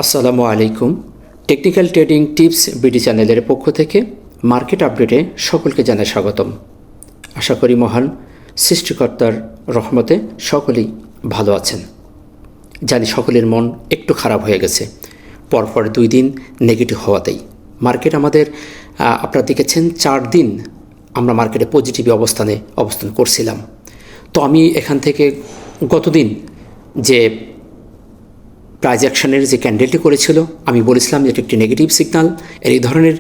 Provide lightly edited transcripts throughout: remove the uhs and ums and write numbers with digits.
আসসালামু আলাইকুম। Technical trading tips BD চ্যানেলের পক্ষ থেকে মার্কেট আপডেটে সকলকে জানাই স্বাগতম। আশা করি মহান সৃষ্টিকর্তার রহমতে সকলেই ভালো আছেন। জানি সকলের মন একটু খারাপ হয়ে গেছে পরপর 2 দিন নেগেটিভ হওয়াতেই। মার্কেট আমাদের আপনারা দেখেছেন 4 দিন আমরা মার্কেটে পজিটিভ অবস্থান করছিলাম। তো আমি এখান থেকে গতদিন যে প্রাইজ অ্যাকশনের যে ক্যান্ডেলটি করেছিল, আমি বলেছিলাম যে এটি একটি নেগেটিভ সিগন্যাল। এই ধরনের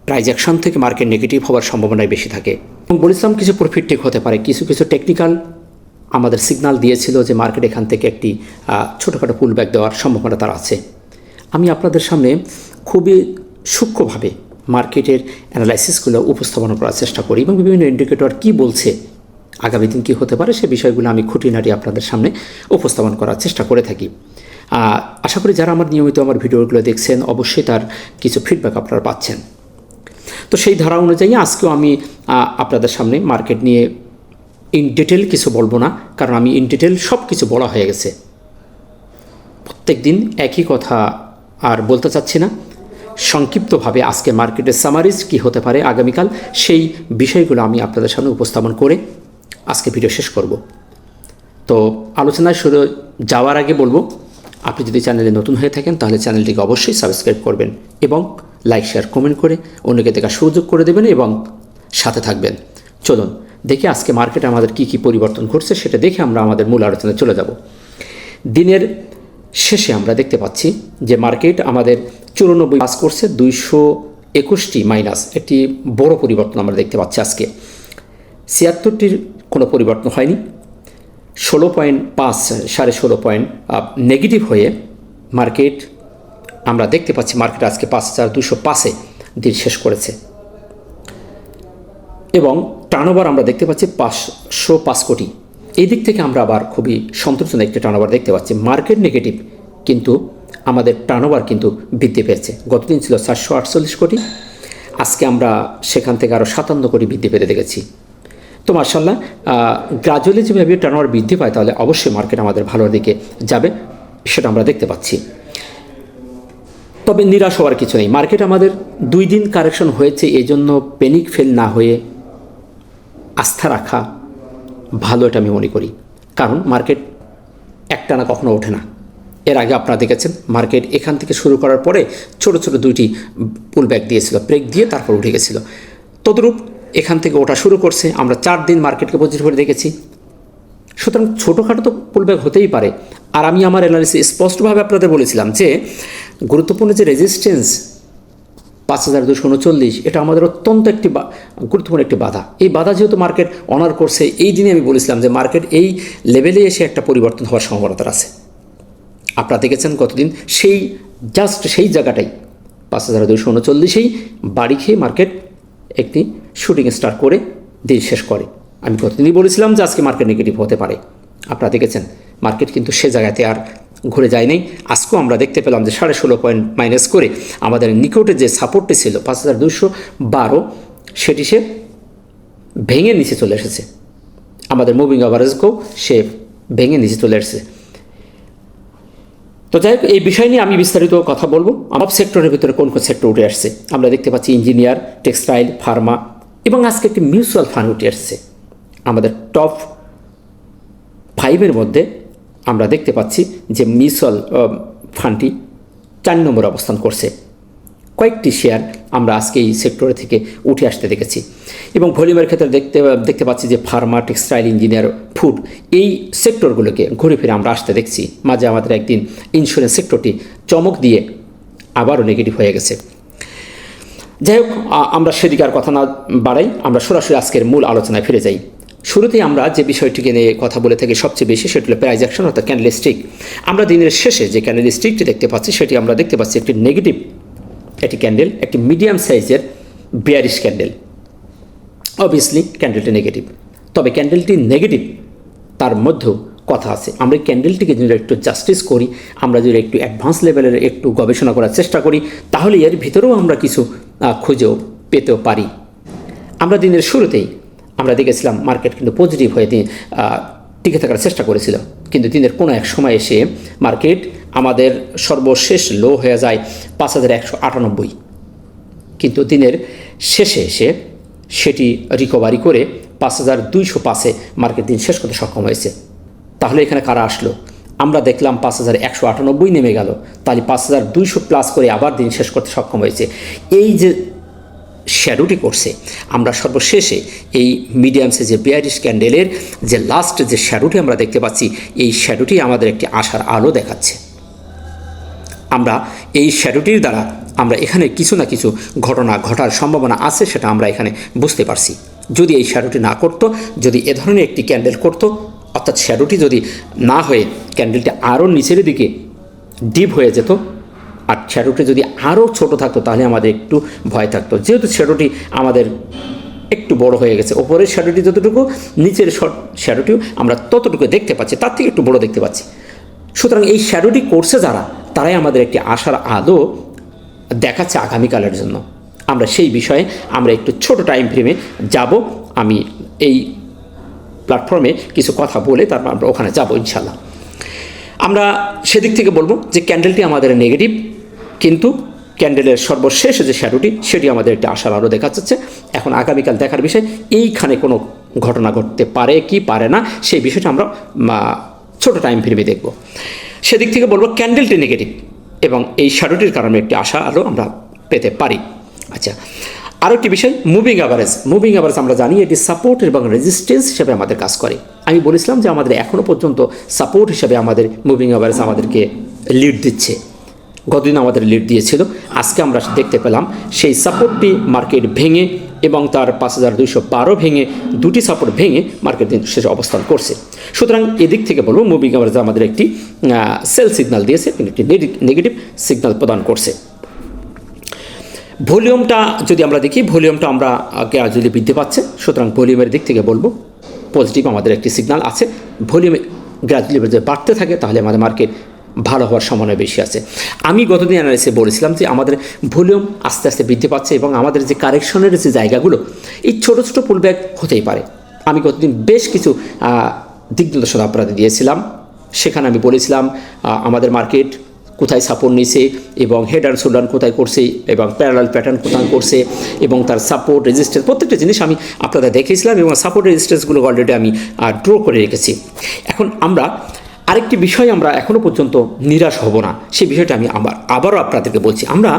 প্রাইজ অ্যাকশন থেকে মার্কেট নেগেটিভ হওয়ার সম্ভাবনাই বেশি থাকে এবং বলেছিলাম কিছু প্রফিট টেক হতে পারে। কিছু টেকনিক্যাল আমাদের সিগন্যাল দিয়েছিল যে মার্কেট এখান থেকে একটি ছোটোখাটো পুলব্যাক দেওয়ার সম্ভাবনা তার আছে। আমি আপনাদের সামনে খুবই সূক্ষ্মভাবে মার্কেটের অ্যানালাইসিসগুলো উপস্থাপন করার চেষ্টা করি এবং বিভিন্ন ইন্ডিকেটর কী বলছে, আগামী দিন কী হতে পারে সে বিষয়গুলো আমি খুঁটিনাটি আপনাদের সামনে উপস্থাপন করার চেষ্টা করে থাকি। আশা করি যারা নিয়মিত আমার ভিডিওগুলো দেখছেন অবশ্যই তার কিছু ফিডব্যাক আপনারা পাচ্ছেন। তো সেই ধারা অনুযায়ী আজকেও আমি আপনাদের সামনে মার্কেট নিয়ে ইন ডিটেল কিছু বলবো না, কারণ আমি ইন ডিটেল সব কিছু বলা হয়ে গেছে। প্রত্যেক দিন একই কথা আর বলতে চাচ্ছি না। সংক্ষিপ্তভাবে আজকে মার্কেটের সামারিজ কী হতে পারে আগামীকাল, সেই বিষয়গুলো আমি আপনাদের সামনে উপস্থাপন করে আজকে ভিডিও শেষ করব। তো আলোচনায় শুরু যাওয়ার আগে বলবো, আপনি যদি চ্যানেলে নতুন হয়ে থাকেন তাহলে চ্যানেলটিকে অবশ্যই সাবস্ক্রাইব করবেন এবং লাইক শেয়ার কমেন্ট করে অন্যকে দেখার সুযোগ করে দেবেন এবং সাথে থাকবেন। চলুন দেখি আজকে মার্কেটে আমাদের কী পরিবর্তন ঘটছে সেটা দেখে আমরা আমাদের মূল আলোচনায় চলে যাব। দিনের শেষে আমরা দেখতে পাচ্ছি যে মার্কেট আমাদের 94 পাস করছে, 221টি মাইনাস, একটি বড় পরিবর্তন আমরা দেখতে পাচ্ছি। আজকে 76টির কোনো পরিবর্তন হয়নি। 16.5 16.5 পয়েন্ট নেগেটিভ হয়ে মার্কেট আমরা দেখতে পাচ্ছি মার্কেট আজকে 5205-এ দিন শেষ করেছে এবং টার্নওভার আমরা দেখতে পাচ্ছি 505 কোটি। এই দিক থেকে আমরা আবার খুবই সন্তোষজনক একটি টার্নওভার দেখতে পাচ্ছি। মার্কেট নেগেটিভ কিন্তু আমাদের টার্নওভার কিন্তু বৃদ্ধি পেয়েছে। গতদিন ছিল 448 কোটি, আজকে আমরা সেখান থেকে আরও 57 কোটি বৃদ্ধি পেতে দেখেছি। তো মার্শাল্লাহ গ্রাজুয়ালি যেভাবে টার্নওভার বৃদ্ধি পায় তাহলে অবশ্যই মার্কেট আমাদের ভালোর দিকে যাবে, সেটা আমরা দেখতে পাচ্ছি। তবে নিরাশ হওয়ার কিছু নেই। মার্কেট আমাদের 2 দিন কারেকশন হয়েছে, এই জন্য প্যানিক ফেল না হয়ে আস্থা রাখা ভালো, এটা আমি মনে করি। কারণ মার্কেট একটানা কখনো ওঠে না। এর আগে আপনারা দেখেছেন মার্কেট এখান থেকে শুরু করার পরে ছোট 2টি পুলব্যাক দিয়েছিল, ব্রেক দিয়ে তারপর উঠে গেছিল। তদরূপ এখান থেকে ওঠা শুরু করছে। আমরা 4 দিন মার্কেটকে পজিটিভ করে দেখেছি। সুতরাং ছোটোখাটো তো পুলব্যাক হতেই পারে। আর আমি আমার অ্যানালিসিস স্পষ্টভাবে আপনাদের বলেছিলাম যে গুরুত্বপূর্ণ যে রেজিস্ট্যান্স 5239, এটা আমাদের অত্যন্ত একটি গুরুত্বপূর্ণ একটি বাধা। এই বাধা যেহেতু মার্কেট অনার করছে, এই দিনে আমি বলেছিলাম যে মার্কেট এই লেভেলে এসে একটা পরিবর্তন হওয়ার সম্ভাবনা আছে। আপনারা দেখেছেন গতদিন সেই জায়গাটাই 5239-এই বাড়ি খেয়ে মার্কেট একটি শুটিং স্টার করে দিন শেষ করে। আমি গতদিনই বলেছিলাম যে আজকে মার্কেট নেগেটিভ হতে পারে। আপনারা দেখেছেন মার্কেট কিন্তু সে জায়গাতে আর ঘুরে যায় নাই। আজকেও আমরা দেখতে পেলাম যে 16.5 পয়েন্ট মাইনাস করে আমাদের নিকটে যে সাপোর্টটি ছিল 5212, সেটি সে ভেঙে নিচে চলে এসেছে। আমাদের মুভিং অ্যাভারেজকেও সে ভেঙে নিচে চলে এসেছে। তো যাই হোক, এই বিষয় নিয়ে আমি বিস্তারিত কথা বলবো। আমার সেক্টরের ভিতরে কোন সেক্টর উঠে আসছে আমরা দেখতে পাচ্ছি, ইঞ্জিনিয়ার, টেক্সটাইল, ফার্মা এবং আজকে একটি মিউচুয়াল ফান্ড উঠে আসছে। আমাদের টপ 5-এর মধ্যে আমরা দেখতে পাচ্ছি যে মিউচুয়াল ফান্ডটি 4 নম্বরে অবস্থান করছে। কয়েকটি শেয়ার আমরা আজকে এই সেক্টরে থেকে উঠে আসতে দেখেছি এবং ভলিউমের ক্ষেত্রে দেখতে পাচ্ছি যে ফার্মা, টেক্সটাইল, ইঞ্জিনিয়ার, ফুড, এই সেক্টরগুলোকে ঘুরে ফিরে আমরা আসতে দেখছি। মাঝে আমাদের একদিন ইন্স্যুরেন্স সেক্টরটি চমক দিয়ে আবারও নেগেটিভ হয়ে গেছে। যাই হোক, আমরা সেদিকে আর কথা না বাড়াই, আমরা সরাসরি আজকের মূল আলোচনায় ফিরে যাই। শুরুতেই আমরা যে বিষয়টিকে নিয়ে কথা বলে থাকি সবচেয়ে বেশি, সেটি হলো প্রাইজ অ্যাকশন অর্থাৎ ক্যান্ডেলস্টিক। আমরা দিনের শেষে যে ক্যান্ডেলস্টিকটি দেখতে পাচ্ছি সেটি আমরা দেখতে পাচ্ছি একটি নেগেটিভ একটি ক্যান্ডেল, একটি মিডিয়াম সাইজের বেয়ারিশ ক্যান্ডেল। অবভিয়াসলি ক্যান্ডেলটি নেগেটিভ, তবে ক্যান্ডেলটি নেগেটিভ তার মধ্যেও কথা আছে। আমরা এই ক্যান্ডেলটিকে যদি একটু জাস্টিস করি, আমরা যদি একটু অ্যাডভান্স লেভেলের একটু গবেষণা করার চেষ্টা করি, তাহলে এর ভিতরেও আমরা কিছু খুঁজেও পেতেও পারি। আমরা দিনের শুরুতেই আমরা দেখেছিলাম মার্কেট কিন্তু পজিটিভ হয়ে টিকে থাকার চেষ্টা করেছিল, কিন্তু দিনের কোনো এক সময় এসে মার্কেট আমাদের সর্বশেষ লো হয়ে যায় 5198, কিন্তু দিনের শেষে এসে সেটি রিকভারি করে 5205-এ মার্কেট দিন শেষ করতে সক্ষম হয়েছে। তাহলে এখানে কারা আসলো? আমরা দেখলাম 5198 নেমে গেল, তাহলে 5200 প্লাস করে আবার দিন শেষ করতে সক্ষম হয়েছে। এই যে শ্যাডোটি করছে, আমরা সর্বশেষে এই মিডিয়ামসে যে বেয়ারিশ ক্যান্ডেলের যে লাস্ট যে শ্যাডোটি আমরা দেখতে পাচ্ছি, এই শ্যাডোটি আমাদের একটি আশার আলো দেখাচ্ছে। আমরা এই শ্যাডোটির দ্বারা আমরা এখানে কিছু না কিছু ঘটনা ঘটার সম্ভাবনা আছে, সেটা আমরা এখানে বুঝতে পারছি। যদি এই শ্যাডোটি না করতো, যদি এ ধরনের একটি ক্যান্ডেল করতো, অর্থাৎ শ্যাডোটি যদি না হয়ে ক্যান্ডেলটি আরও নিচের দিকে ডিপ হয়ে যেত, আর শ্যাডোটি যদি আরও ছোট থাকতো, তাহলে আমাদের একটু ভয় থাকতো। যেহেতু শ্যাডোটি আমাদের একটু বড় হয়ে গেছে, ওপরের শ্যাডোটি যতটুকু, নিচের শ্যাডোটিও আমরা ততটুকু দেখতে পাচ্ছি, তার থেকে একটু বড় দেখতে পাচ্ছি। সুতরাং এই শ্যাডোটি করছে যারা, তারাই আমাদের একটি আশার আলো দেখাচ্ছে আগামীকালের জন্য। আমরা সেই বিষয়ে আমরা একটু ছোট টাইম ফ্রেমে যাব। আমি এই প্ল্যাটফর্মে কিছু কথা বলে তারপর আমরা ওখানে যাব ইনশাল্লাহ। আমরা সেদিক থেকে বলবো যে ক্যান্ডেলটি আমাদের নেগেটিভ, কিন্তু ক্যান্ডেলের সর্বশেষ যে শ্যাডোটি, সেটি আমাদের একটি আশার আলো দেখাচ্ছে। এখন আগামীকাল দেখার বিষয়, এইখানে কোনো ঘটনা ঘটতে পারে কি পারে না, সেই বিষয়টা আমরা ছোট টাইম ফ্রেমে দেখব। সেদিক থেকে বলবো ক্যান্ডেলটি নেগেটিভ এবং এই শ্যাডোটির কারণে একটি আশা আলো আমরা পেতে পারি। আচ্ছা, আরও একটি বিষয়, মুভিং অ্যাভারেজ। মুভিং অ্যাভারেজ আমরা জানি এটি সাপোর্ট এবং রেজিস্ট্যান্স হিসেবে আমাদের কাজ করে। আমি বলেছিলাম যে আমাদের এখনও পর্যন্ত সাপোর্ট হিসেবে আমাদের মুভিং অ্যাভারেজ আমাদেরকে লিড দিচ্ছে। গতদিন আমাদের লিড দিয়েছিল, আজকে আমরা দেখতে পেলাম সেই সাপোর্টটি মার্কেট ভেঙে এবং তার 5212 ভেঙে, দুটি সাপোর্ট ভেঙে মার্কেট দিন শেষে অবস্থান করছে। সুতরাং এদিক থেকে বলবো মুভিং অ্যাভারেজ আমাদের একটি সেল সিগন্যাল দিয়েছে, একটি নেগেটিভ সিগন্যাল প্রদান করছে। ভলিউমটা যদি আমরা দেখি, ভলিউমটা আমরা গ্রাজুয়ালি বৃদ্ধি পাচ্ছে, সুতরাং ভলিউমের দিক থেকে বলবো পজিটিভ আমাদের একটি সিগন্যাল আছে। ভলিউমে গ্রাজুয়ালি যদি বাড়তে থাকে, তাহলে আমাদের মার্কেট ভালো হওয়ার সম্ভাবনা বেশি আছে। আমি গতদিন অ্যানালাইসিসে বলেছিলাম যে আমাদের ভলিউম আস্তে আস্তে বৃদ্ধি পাচ্ছে এবং আমাদের যে কারেকশনের যে জায়গাগুলো, এই ছোটো ছোটো পুলব্যাক হতেই পারে। আমি গতদিন বেশ কিছু দিক নির্দেশনা আপনাদের দিয়েছিলাম। সেখানে আমি বলেছিলাম আমাদের মার্কেট কোথায় সাপোর্ট নিয়েছে এবং হেড অ্যান্ড শোল্ডার কোথায় করছে এবং প্যারালাল প্যাটার্ন কোথায় করছে এবং তার সাপোর্ট রেজিস্ট্যান্স প্রত্যেকটা জিনিস আমি আপনাদের দেখিয়েছিলাম এবং সাপোর্ট রেজিস্ট্যান্সগুলো অলরেডি আমি ড্র করে রেখেছি। এখন আমরা আরেকটি বিষয়, আমরা এখনও পর্যন্ত নিরাশ হব না, সেই বিষয়টা আমি আবারও আপনাদেরকে বলছি। আমরা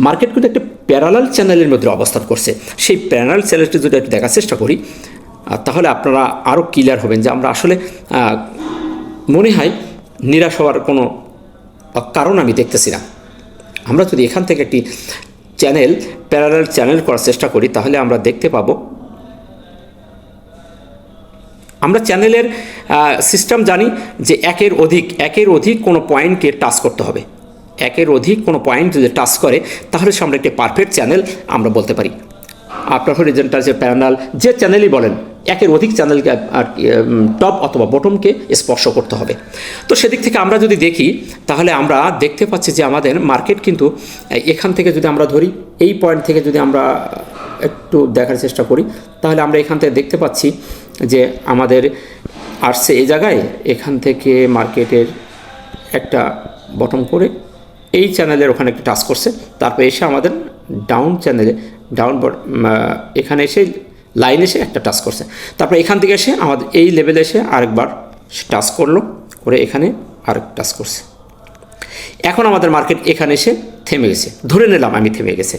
মার্কেট কিন্তু একটা প্যারালাল চ্যানেলের মধ্যে অবস্থান করছে। সেই প্যারালাল চ্যানেলটি যদি একটু দেখার চেষ্টা করি, তাহলে আপনারা আরও ক্লিয়ার হবেন যে আমরা আসলে মনে হয় নিরাশ হওয়ার কোনো কারণ আমি দেখতেছি না। আমরা যদি এখান থেকে একটি প্যারালাল চ্যানেল করার চেষ্টা করি, তাহলে আমরা দেখতে পাবো, আমরা চ্যানেলের সিস্টেম জানি যে একের অধিক কোনো পয়েন্টকে টাচ করতে হবে। একের অধিক কোনো পয়েন্ট যদি টাচ করে, তাহলে সে আমরা একটি পারফেক্ট চ্যানেল আমরা বলতে পারি। আপনার হরিজন্টাল যে প্যারালাল যে চ্যানেলই বলেন, একের অধিক চ্যানেলকে আর টপ অথবা বটমকে স্পর্শ করতে হবে। তো সেদিক থেকে আমরা যদি দেখি, তাহলে আমরা দেখতে পাচ্ছি যে আমাদের মার্কেট কিন্তু এখান থেকে যদি আমরা ধরি, এই পয়েন্ট থেকে যদি আমরা একটু দেখার চেষ্টা করি, তাহলে আমরা এখান থেকে দেখতে পাচ্ছি যে আমাদের আসছে এই জায়গায়, এখান থেকে মার্কেটের একটা বটম করে এই চ্যানেলের ওখানে একটা টাচ করছে, তারপর এসে আমাদের ডাউন চ্যানেলে এখানে এসে লাইন এসে একটা টাচ করছে, তারপর এখান থেকে এসে আমাদের এই লেভেলে এসে আরেকবার টাচ করলো, করে এখানে আরেক টাচ করছে। এখন আমাদের মার্কেট এখানে এসে থেমে গেছে, ধরে নিলাম আমি থেমে গেছে,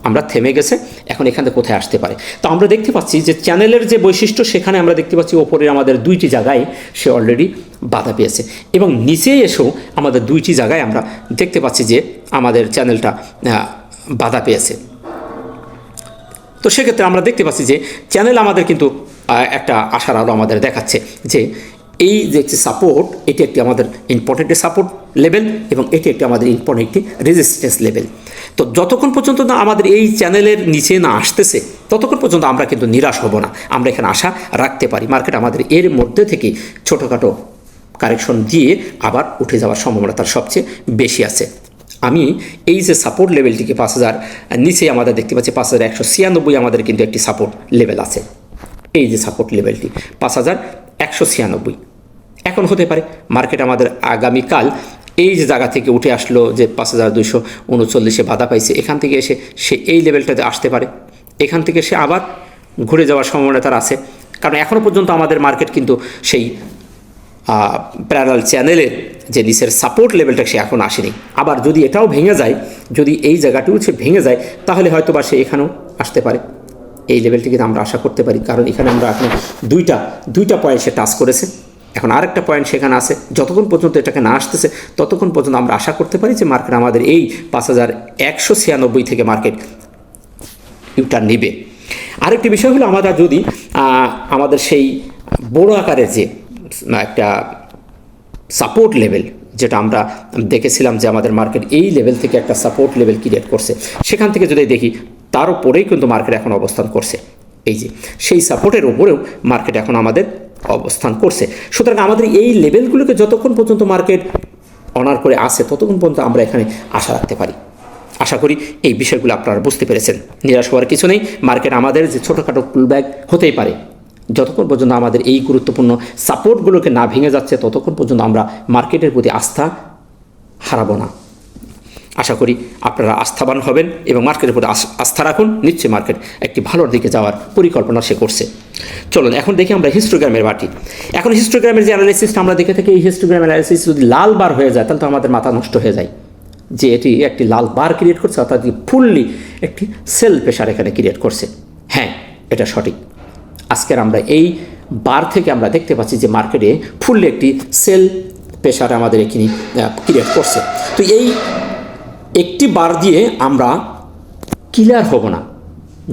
আমরা থেমে গেছে। এখন এখান থেকে কোথায় আসতে পারে? তো আমরা দেখতে পাচ্ছি যে চ্যানেলের যে বৈশিষ্ট্য, সেখানে আমরা দেখতে পাচ্ছি ওপরে আমাদের দুইটি জায়গায় সে অলরেডি বাধা পেয়েছে এবং নিচে এসেও আমাদের দুইটি জায়গায় আমরা দেখতে পাচ্ছি যে আমাদের চ্যানেলটা বাধা পেয়েছে। তো সেক্ষেত্রে আমরা দেখতে পাচ্ছি যে চ্যানেল আমাদের কিন্তু একটা আশার আলো আমাদের দেখাচ্ছে যে এই যে একটি সাপোর্ট, এটি একটি আমাদের ইম্পর্টেন্ট সাপোর্ট লেভেল এবং এটি একটি আমাদের ইম্পর্টেন্ট একটি রেজিস্ট্যান্স লেভেল। তো যতক্ষণ পর্যন্ত না আমাদের এই চ্যানেলের নিচে না আসতেছে, ততক্ষণ পর্যন্ত আমরা কিন্তু নিরাশ হব না, আমরা এখানে আশা রাখতে পারি। মার্কেট আমাদের এর মধ্যে থেকে ছোটোখাটো কারেকশন দিয়ে আবার উঠে যাওয়ার সম্ভাবনা তার সবচেয়ে বেশি আছে। আমি এই যে সাপোর্ট লেভেলটিকে 5000 নিচে আমাদের দেখতে পাচ্ছি 5196 আমাদের কিন্তু একটি সাপোর্ট লেভেল আছে। এই যে সাপোর্ট লেভেলটি 5196 এখন হতে পারে মার্কেট আমাদের আগামীকাল এই যে জায়গা থেকে উঠে আসলো যে 5239 বাধা পাইছে, এখান থেকে এসে সে এই লেভেলটাতে আসতে পারে, এখান থেকে সে আবার ঘুরে যাওয়ার সম্ভাবনা তার আছে। কারণ এখনও পর্যন্ত আমাদের মার্কেট কিন্তু সেই প্যারালাল চ্যানেলের যে নিচের সাপোর্ট লেভেলটা সে এখন আসেনি। আবার যদি এটাও ভেঙে যায়, যদি এই জায়গাটিও সে ভেঙে যায়, তাহলে হয়তো বা সে এখানেও আসতে পারে। এই লেভেলটি কিন্তু আমরা আশা করতে পারি, কারণ এখানে আমরা এখন দুইটা পয়েন্ট সে টাচ করেছে, এখন আরেকটা পয়েন্ট সেখানে আছে। যতক্ষণ পর্যন্ত এটাকে না আসতেছে ততক্ষণ পর্যন্ত আমরা আশা করতে পারি যে মার্কেট আমাদের এই 5196 থেকে মার্কেট ইউটার্ন নেবে। আরেকটি বিষয় হলো, আমরা যদি আমাদের সেই বড় আকারের যে একটা সাপোর্ট লেভেল, যেটা আমরা দেখেছিলাম যে আমাদের মার্কেট এই লেভেল থেকে একটা সাপোর্ট লেভেল ক্রিয়েট করছে, সেখান থেকে যদি দেখি তার উপরেই কিন্তু মার্কেট এখন অবস্থান করছে। এই যে সেই সাপোর্টের উপরেও মার্কেট এখন আমাদের অবস্থান করছে। সুতরাং আমাদের এই লেভেলগুলোকে যতক্ষণ পর্যন্ত মার্কেট অনার করে আসে ততক্ষণ পর্যন্ত আমরা এখানে আশা রাখতে পারি। আশা করি এই বিষয়গুলো আপনারা বুঝতে পেরেছেন। নিরাশ হওয়ার কিছু নেই। মার্কেট আমাদের যে ছোটোখাটো পুলব্যাক হতেই পারে, যতক্ষণ পর্যন্ত আমাদের এই গুরুত্বপূর্ণ সাপোর্টগুলোকে না ভেঙে যাচ্ছে ততক্ষণ পর্যন্ত আমরা মার্কেটের প্রতি আস্থা হারাবো না। আশা করি আপনারা আস্থাবান হবেন এবং মার্কেটের প্রতি আস্থা রাখুন। নিশ্চয়ই মার্কেট একটি ভালোর দিকে যাওয়ার পরিকল্পনা সে করছে। চলুন এখন দেখি আমরা হিস্টোগ্রামের বাটি। এখন হিস্টোগ্রামের যে অ্যানালাইসিসটা আমরা দেখে থাকি, এই হিস্টোগ্রাম অ্যানালাইসিস যদি লাল বার হয়ে যায় তাহলে তো আমাদের মাথা নষ্ট হয়ে যায় যে এটি একটি লাল বার ক্রিয়েট করছে, অর্থাৎ ফুললি একটি সেল প্রেশার এখানে ক্রিয়েট করছে। হ্যাঁ, এটা সঠিক। আজকের আমরা এই বার থেকে আমরা দেখতে পাচ্ছি যে মার্কেটে ফুললি একটি সেল প্রেশার আমাদের এখানে ক্রিয়েট করছে। তো এই একটি বার দিয়ে আমরা ক্লিয়ার হব না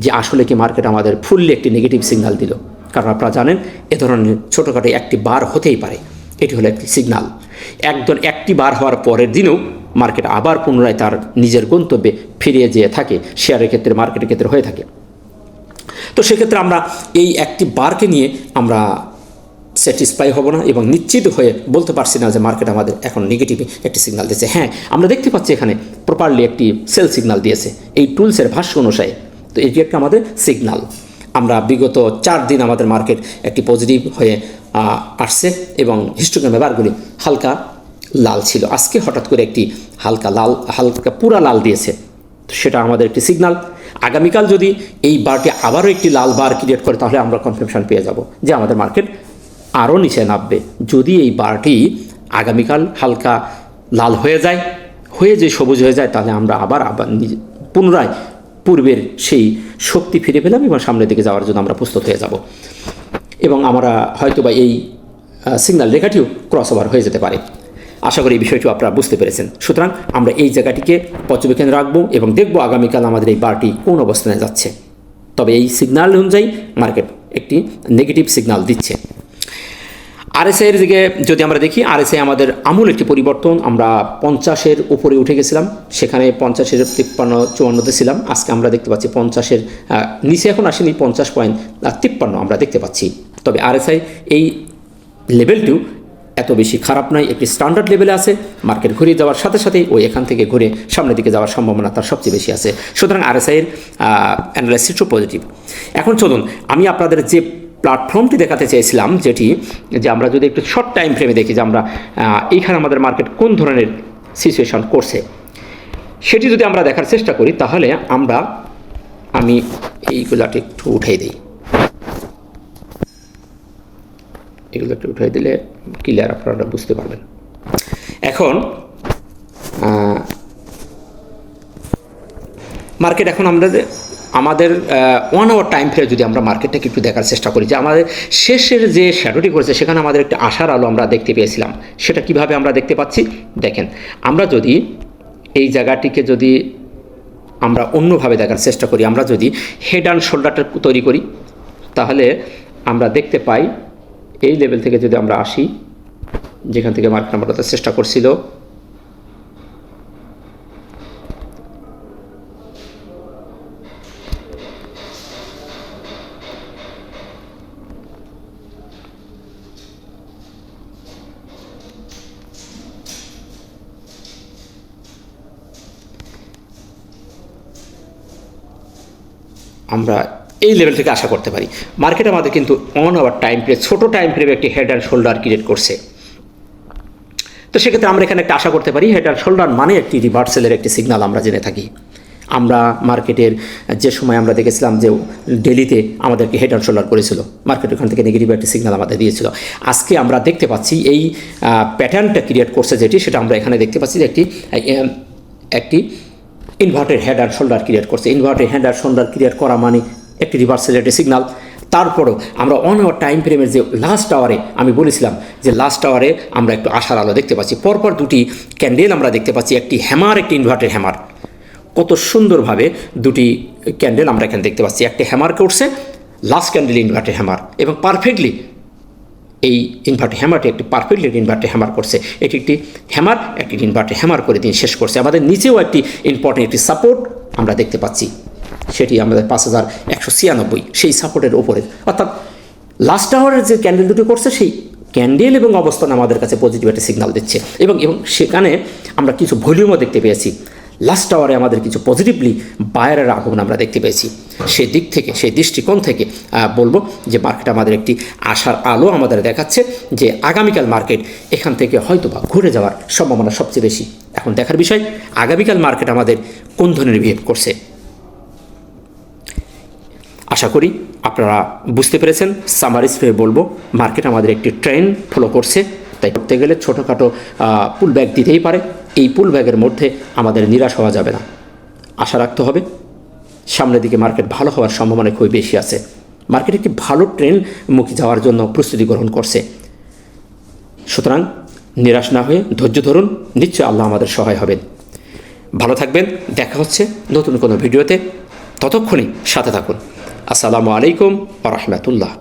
যে আসলে কি মার্কেট আমাদের ফুললি একটি নেগেটিভ সিগন্যাল দিল, কারণ আপনারা জানেন এ ধরনের ছোটোখাটো একটি বার হতেই পারে। এটি হলো একটি সিগন্যাল। একটি বার হওয়ার পরের দিনেও মার্কেট আবার পুনরায় তার নিজের গন্তব্যে ফিরিয়ে যেয়ে থাকে, শেয়ারের ক্ষেত্রে, মার্কেটের ক্ষেত্রে হয়ে থাকে। তো সেক্ষেত্রে আমরা এই একটি বারকে নিয়ে আমরা স্যাটিসফাই হব না এবং নিশ্চিত হয়ে বলতে পারছি না যে মার্কেট আমাদের এখন নেগেটিভ একটি সিগন্যাল দিয়েছে। হ্যাঁ, আমরা দেখতে পাচ্ছি এখানে প্রপারলি একটি সেল সিগন্যাল দিয়েছে এই টুলসের ভাষ্য অনুসারে। তো এটি একটা আমাদের সিগন্যাল। আমরা বিগত 4 দিন আমাদের মার্কেট একটি পজিটিভ হয়ে আসছে এবং হিস্টোগ্রামের বারগুলি হালকা লাল ছিল। আজকে হঠাৎ করে একটি হালকা পুরা লাল দিয়েছে, তো সেটা আমাদের একটি সিগন্যাল। আগামীকাল যদি এই বারটি আবারও একটি লাল বার ক্রিয়েট করে তাহলে আমরা কনফার্মেশন পেয়ে যাব যে আমাদের মার্কেট আরও নিচে নামবে। যদি এই বারটি আগামীকাল হালকা লাল হয়ে যায়, যে সবুজ হয়ে যায়, তাহলে আমরা আবার পুনরায় পূর্বের সেই শক্তি ফিরে পেলাম এবং সামনের দিকে যাওয়ার জন্য আমরা প্রস্তুত হয়ে যাব এবং আমরা হয়তো বা এই সিগন্যাল রেখাটিও ক্রস ওভার হয়ে যেতে পারে। আশা করি এই বিষয়টিও আপনারা বুঝতে পেরেছেন। সুতরাং আমরা এই জায়গাটিকে পর্যবেক্ষণে রাখবো এবং দেখবো আগামীকাল আমাদের এই বারটি কোন অবস্থানে যাচ্ছে। তবে এই সিগন্যাল অনুযায়ী মার্কেট একটি নেগেটিভ সিগন্যাল দিচ্ছে। আরএসআইয়ের দিকে যদি আমরা দেখি, আরএসআই আমাদের আমূল একটি পরিবর্তন। আমরা 50-এর উপরে উঠে গেছিলাম, সেখানে 50-এর 53-54-তে ছিলাম। আজকে আমরা দেখতে পাচ্ছি 50-এর নিচে এখন আসেনি, 50.53 আমরা দেখতে পাচ্ছি। তবে আরএসআই এই লেভেলটিও এত বেশি খারাপ নয়, একটি স্ট্যান্ডার্ড লেভেলে আছে। মার্কেট ঘুরিয়ে যাওয়ার সাথে সাথেই ওই এখান থেকে ঘুরে সামনের দিকে যাওয়ার সম্ভাবনা তার সবচেয়ে বেশি আছে। সুতরাং আরএসআইয়ের অ্যানালাইসিসও পজিটিভ। এখন চলুন আমি আপনাদের যে প্ল্যাটফর্মটি দেখাতে চেয়েছিলাম, যে আমরা যদি একটু শর্ট টাইম ফ্রেমে দেখি যে আমরা এইখানে আমাদের মার্কেট কোন ধরনের সিচুয়েশন করছে, সেটি যদি আমরা দেখার চেষ্টা করি তাহলে আমি এইগুলাটি একটু উঠাই দিই। এগুলো একটু উঠাই দিলে ক্লিয়ার আপনারা বুঝতে পারবেন। এখন মার্কেট এখন আমাদের 1 আওয়ার টাইম ফ্রেমে যদি আমরা মার্কেটটাকে একটু দেখার চেষ্টা করি যে আমাদের শেষের যে শ্যাডোটি করেছে সেখানে আমাদের একটা আশার আলো আমরা দেখতে পেয়েছিলাম। সেটা কিভাবে আমরা দেখতে পাচ্ছি দেখেন, আমরা যদি এই জায়গাটিকে যদি আমরা অন্যভাবে দেখার চেষ্টা করি, আমরা যদি হেড অ্যান্ড শোল্ডারটা তৈরি করি তাহলে আমরা দেখতে পাই এই লেভেল থেকে যদি আমরা আসি, যেখান থেকে মার্কেট আমরা চেষ্টা করছিল, আমরা এই লেভেল থেকে আশা করতে পারি। মার্কেট আমাদের কিন্তু 1 আওয়ার টাইম ফ্রেম, ছোটো টাইম ফ্রেমে একটি হেড অ্যান্ড শোল্ডার ক্রিয়েট করছে। তো তো সেক্ষেত্রে আমরা এখানে একটা আশা করতে পারি হেড অ্যান্ড শোল্ডার মানে একটি রিভার্সালের একটি সিগন্যাল আমরা জেনে থাকি। আমরা মার্কেটের যে সময় আমরা দেখেছিলাম যে ডেলিতে আমাদেরকে হেড অ্যান্ড শোল্ডার করেছিল, মার্কেট ওখান থেকে নেগেটিভ একটি সিগন্যাল আমাদের দিয়েছিল। আজকে আমরা দেখতে পাচ্ছি এই প্যাটার্নটা ক্রিয়েট করছে যেটি, সেটা আমরা এখানে দেখতে পাচ্ছি যে একটি inverted head and shoulder create করছে। Inverted head and shoulder create করা মানে একটি রিভার্সালের একটি সিগন্যাল। তারপরও আমরা 1 আওয়ার টাইম ফ্রেমের যে লাস্ট আওয়ারে আমি বলেছিলাম যে লাস্ট আওয়ারে আমরা একটু আশার আলো দেখতে পাচ্ছি। পরপর দুটি ক্যান্ডেল আমরা দেখতে পাচ্ছি, একটি হ্যামার, একটি ইনভার্টেড হ্যামার। কত সুন্দরভাবে দুটি ক্যান্ডেল আমরা এখানে দেখতে পাচ্ছি। একটি হ্যামার করছে, লাস্ট ক্যান্ডেল ইনভার্টেড হ্যামার, এবং পারফেক্টলি এই ইনভার্টেড হ্যামারটি একটি পারফেক্টলি ইনভার্টেড হ্যামার করছে। এটি একটি হ্যামার, একটি ইনভার্টেড হ্যামার করে দিন শেষ করছে। আমাদের নিচেও একটি ইম্পর্টেন্ট একটি সাপোর্ট আমরা দেখতে পাচ্ছি, সেটি আমাদের 5196, সেই সাপোর্টের ওপরে। অর্থাৎ লাস্ট আওয়ারের যে ক্যান্ডেল দুটি করছে সেই ক্যান্ডেল এবং অবস্থান আমাদের কাছে পজিটিভ একটা সিগন্যাল দিচ্ছে, এবং সেখানে আমরা কিছু ভলিউমও দেখতে পেয়েছি। লাস্ট আওয়ারে আমাদের কিছু পজিটিভলি বায়ারের আগমন আমরা দেখতে পেয়েছি। সেই দিক থেকে, সেই দৃষ্টিকোণ থেকে বলবো যে মার্কেট আমাদের একটি আশার আলো আমাদের দেখাচ্ছে যে আগামীকাল মার্কেট এখান থেকে হয়তো বা ঘুরে যাওয়ার সম্ভাবনা সবচেয়ে বেশি। এখন দেখার বিষয় আগামীকাল মার্কেট আমাদের কোন ধরনের বিহেভ করছে। আশা করি আপনারা বুঝতে পেরেছেন। সামারিজ হয়ে বলবো মার্কেট আমাদের একটি ট্রেন্ড ফলো করছে, তাই করতে গেলে ছোটোখাটো পুল ব্যাক দিতেই পারে। এই পুল ব্যাগের মধ্যে আমাদের নিরাশ হওয়া যাবে না, আশা রাখতে হবে সামনের দিকে মার্কেট ভালো হওয়ার সম্ভাবনা খুবই বেশি আছে। মার্কেট একটি ভালো ট্রেন্ড মুখে যাওয়ার জন্য প্রস্তুতি গ্রহণ করছে। সুতরাং নিরাশ না হয়ে ধৈর্য ধরুন, নিশ্চয়ই আল্লাহ আমাদের সহায় হবেন। ভালো থাকবেন, দেখা হচ্ছে নতুন কোনো ভিডিওতে, ততক্ষণে সাথে থাকুন। আসসালামু আলাইকুম ওয়া রাহমাতুল্লাহ।